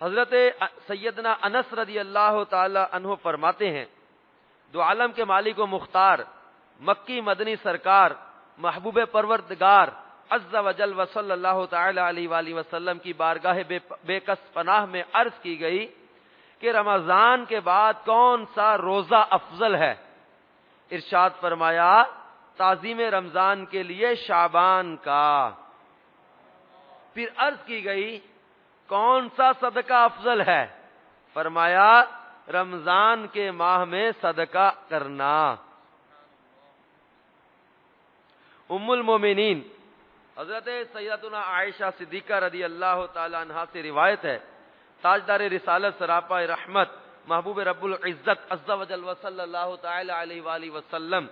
حضرت سیدنا انس رضی اللہ تعالی عنہ فرماتے ہیں، دو عالم کے مالک و مختار، مکی مدنی سرکار، محبوب پروردگار عز و جل و صلی اللہ تعالی علیہ وآلہ وسلم کی بارگاہ بے کس پناہ میں عرض کی گئی کہ رمضان کے بعد کون سا روزہ افضل ہے؟ ارشاد فرمایا تعظیم رمضان کے لیے شعبان کا۔ پھر عرض کی گئی کون سا صدقہ افضل ہے؟ فرمایا رمضان کے ماہ میں صدقہ کرنا۔ ام المومنین حضرت سیدتنا عائشہ صدیقہ رضی اللہ تعالی عنہا سے روایت ہے، تاجدار رسالت سراپا رحمت محبوب رب العزت عز و جل و صلی اللہ تعالی علیہ وآلہ وسلم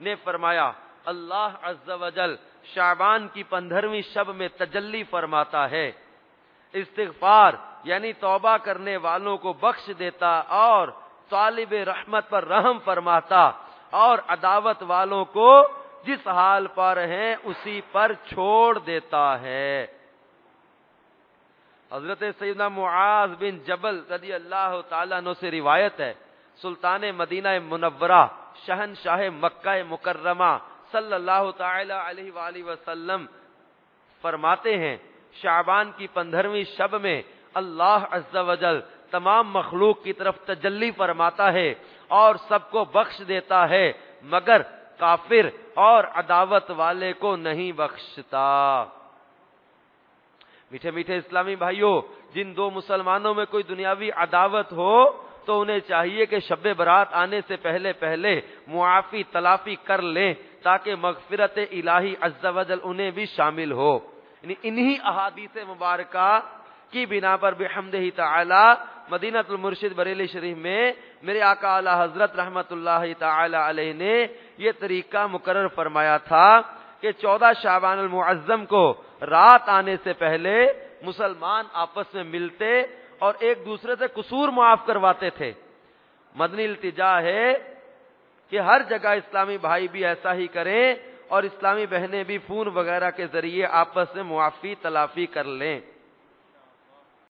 نے فرمایا اللہ عز و جل شعبان کی 15ویں شب میں تجلی فرماتا ہے، استغفار یعنی توبہ کرنے والوں کو بخش دیتا اور طالب رحمت پر رحم فرماتا اور عداوت والوں کو جس حال پر ہیں اسی پر چھوڑ دیتا ہے۔ حضرت سیدنا معاذ بن جبل رضی اللہ تعالیٰ عنہ سے روایت ہے، سلطان مدینہ منورہ شہنشاہ مکہ مکرمہ صلی اللہ تعالی علیہ وآلہ وسلم فرماتے ہیں شعبان کی 15ویں شب میں اللہ عز و جل تمام مخلوق کی طرف تجلی فرماتا ہے اور سب کو بخش دیتا ہے مگر کافر اور عداوت والے کو نہیں بخشتا۔ میٹھے میٹھے اسلامی بھائیوں، جن دو مسلمانوں میں کوئی دنیاوی عداوت ہو تو انہیں چاہیے کہ شب برات آنے سے پہلے پہلے معافی تلافی کر لیں تاکہ مغفرت الہی عز و جل انہیں بھی شامل ہو۔ یعنی انہی احادیث مبارکہ کی بنا پر بحمدہ تعالی مدینہ المرشد بریلی شریف میں میرے آقا اعلی حضرت رحمت اللہ تعالی علیہ نے یہ طریقہ مقرر فرمایا تھا کہ 14 شعبان المعظم کو رات آنے سے پہلے مسلمان آپس میں ملتے اور ایک دوسرے سے قصور معاف کرواتے تھے۔ مدنی التجا ہے کہ ہر جگہ اسلامی بھائی بھی ایسا ہی کریں اور اسلامی بہنیں بھی فون وغیرہ کے ذریعے آپس میں معافی تلافی کر لیں۔